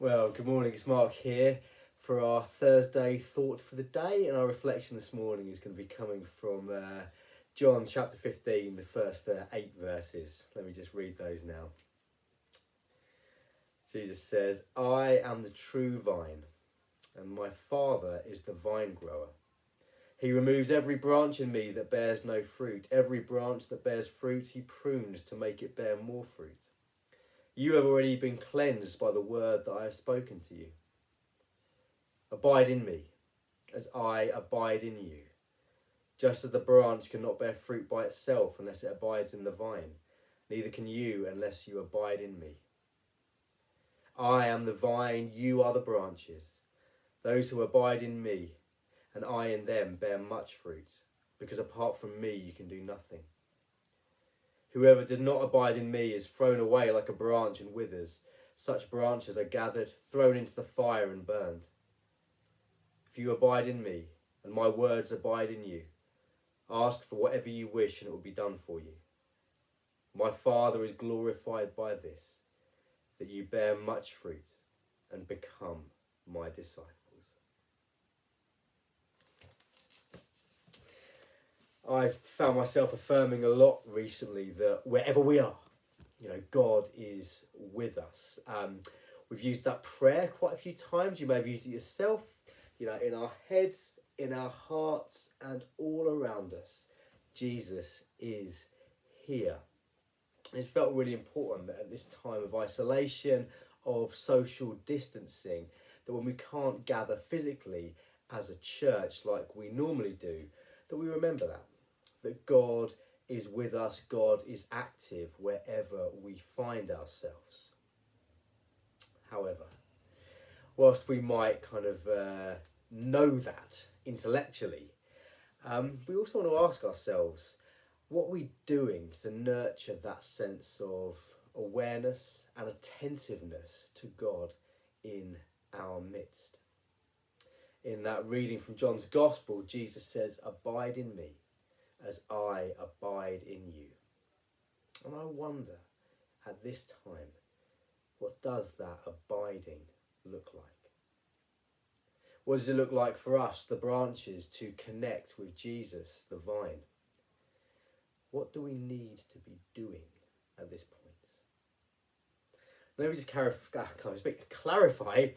Well, good morning, it's Mark here for our Thursday thought for the day, and our reflection this morning is going to be coming from John chapter 15, the first 8 verses. Let me just read those now. Jesus says, "I am the true vine, and my Father is the vine grower. He removes every branch in me that bears no fruit. Every branch that bears fruit he prunes to make it bear more fruit. You have already been cleansed by the word that I have spoken to you. Abide in me, as I abide in you. Just as the branch cannot bear fruit by itself unless it abides in the vine, neither can you unless you abide in me. I am the vine, you are the branches. Those who abide in me, and I in them, bear much fruit, because apart from me you can do nothing. Whoever does not abide in me is thrown away like a branch and withers. Such branches are gathered, thrown into the fire and burned. If you abide in me, and my words abide in you, ask for whatever you wish and it will be done for you. My Father is glorified by this, that you bear much fruit and become my disciples." I've found myself affirming a lot recently that wherever we are, God is with us. We've used that prayer quite a few times. You may have used it yourself, in our heads, in our hearts, and all around us. Jesus is here. It's felt really important that at this time of isolation, of social distancing, that when we can't gather physically as a church like we normally do, that we remember that God is with us, God is active wherever we find ourselves. However, whilst we might kind of know that intellectually, we also want to ask ourselves, what are we doing to nurture that sense of awareness and attentiveness to God in our midst? In that reading from John's Gospel, Jesus says, "Abide in me, as I abide in you." And I wonder, at this time, what does that abiding look like? What does it look like for us, the branches, to connect with Jesus, the vine? What do we need to be doing at this point? Let me just clarify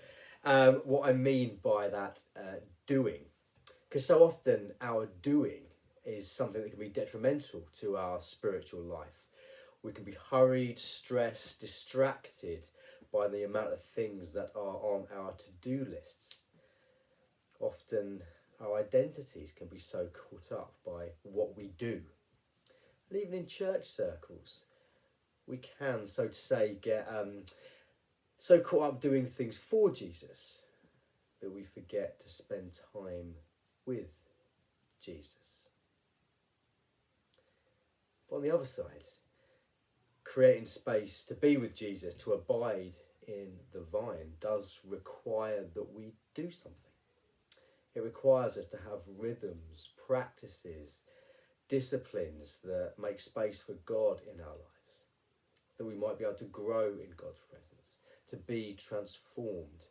what I mean by that doing. Because so often our doing is something that can be detrimental to our spiritual life. We can be hurried, stressed, distracted by the amount of things that are on our to-do lists. Often our identities can be so caught up by what we do. And even in church circles, we can, so to say, get so caught up doing things for Jesus that we forget to spend time with Jesus. But on the other side, creating space to be with Jesus, to abide in the vine, does require that we do something. It requires us to have rhythms, practices, disciplines that make space for God in our lives, that we might be able to grow in God's presence, to be transformed,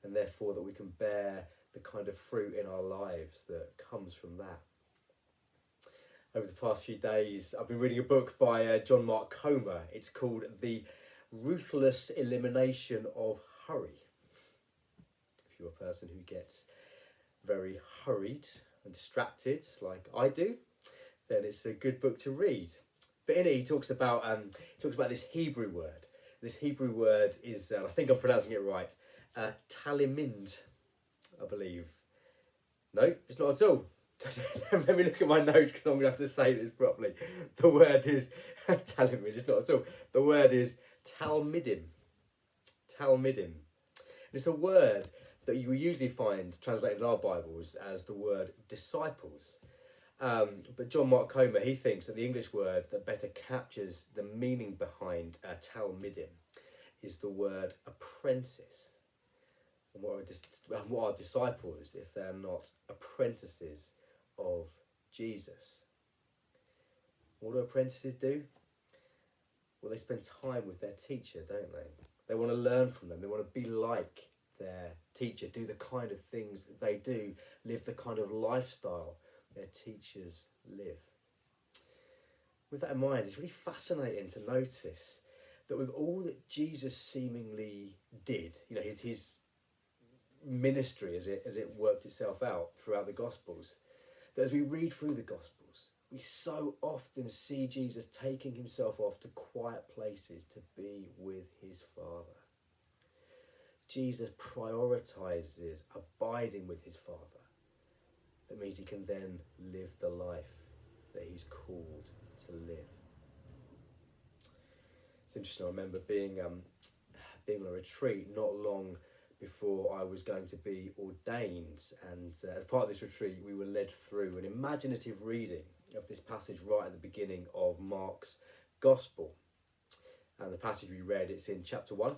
and therefore that we can bear the kind of fruit in our lives that comes from that. Over the past few days, I've been reading a book by John Mark Comer. It's called The Ruthless Elimination of Hurry. If you're a person who gets very hurried and distracted like I do, then it's a good book to read. But in it, he talks about this Hebrew word. This Hebrew word is, I think I'm pronouncing it right, talimind, I believe. No, it's not at all. Let me look at my notes because I'm going to have to say this properly. The word is talimind, it's not at all. The word is talmidim. Talmidim. And it's a word that you usually find translated in our Bibles as the word disciples. But John Mark Comer, he thinks that the English word that better captures the meaning behind talmidim is the word apprentice. And what are disciples if they're not apprentices of Jesus? What do apprentices do? Well, they spend time with their teacher, don't they? They want to learn from them. They want to be like their teacher, do the kind of things that they do, live the kind of lifestyle their teachers live. With that in mind, it's really fascinating to notice that with all that Jesus seemingly did, you know, his ministry as it worked itself out throughout the Gospels, that as we read through the Gospels, we so often see Jesus taking himself off to quiet places to be with his Father. Jesus prioritises abiding with his Father. That means he can then live the life that he's called to live. It's interesting, I remember being on a retreat not long before I was going to be ordained, and as part of this retreat we were led through an imaginative reading of this passage right at the beginning of Mark's Gospel. And the passage we read, it's in chapter 1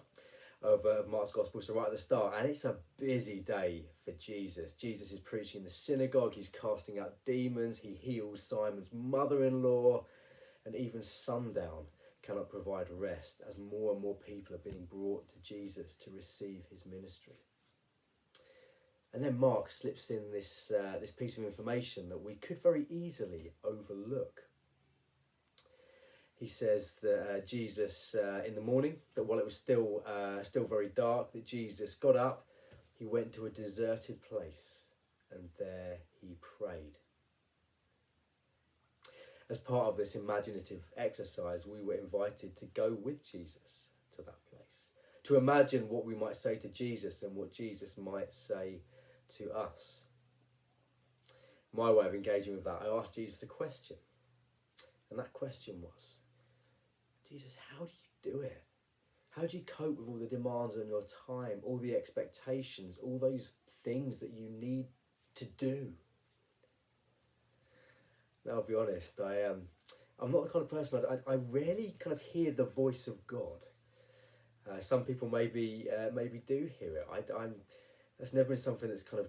of Mark's Gospel, so right at the start, and it's a busy day for Jesus. Jesus is preaching in the synagogue, he's casting out demons, he heals Simon's mother-in-law, and even sundown cannot provide rest as more and more people are being brought to Jesus to receive his ministry. And then Mark slips in this piece of information that we could very easily overlook. He says that Jesus, in the morning, that while it was still very dark, that Jesus got up, he went to a deserted place, and there he prayed. As part of this imaginative exercise, we were invited to go with Jesus to that place, to imagine what we might say to Jesus and what Jesus might say to us. My way of engaging with that, I asked Jesus a question, and that question was, Jesus, how do you do it? How do you cope with all the demands on your time, all the expectations, all those things that you need to do? Now, I'll be honest, I'm not the kind of person, I rarely kind of hear the voice of God. Some people maybe do hear it. That's never been something that's kind of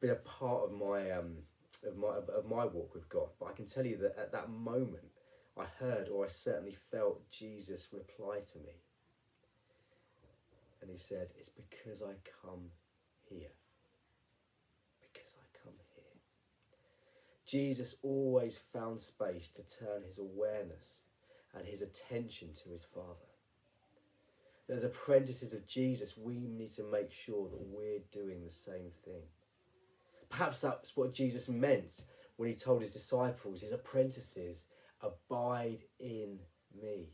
been a part of my walk with God. But I can tell you that at that moment, I heard, or I certainly felt, Jesus reply to me. And he said, it's because I come here. Because I come here. Jesus always found space to turn his awareness and his attention to his Father. As apprentices of Jesus, we need to make sure that we're doing the same thing. Perhaps that's what Jesus meant when he told his disciples, his apprentices, abide in me.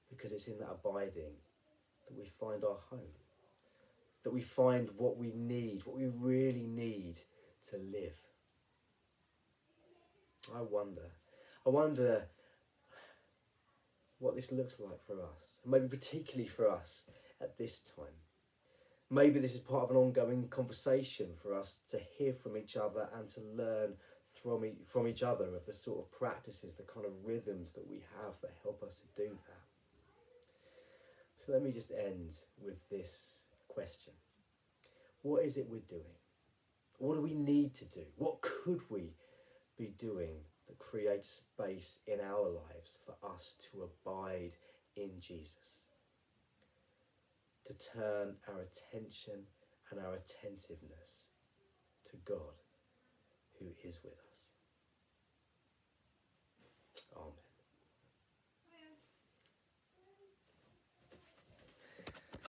Because it's in that abiding that we find our home. That we find what we need, what we really need to live. I wonder what this looks like for us, maybe particularly for us at this time. Maybe this is part of an ongoing conversation for us to hear from each other and to learn from each other of the sort of practices, the kind of rhythms that we have that help us to do that. So let me just end with this question. What is it we're doing? What do we need to do? What could we be doing that creates space in our lives for us to abide in Jesus? To turn our attention and our attentiveness to God who is with us. Amen.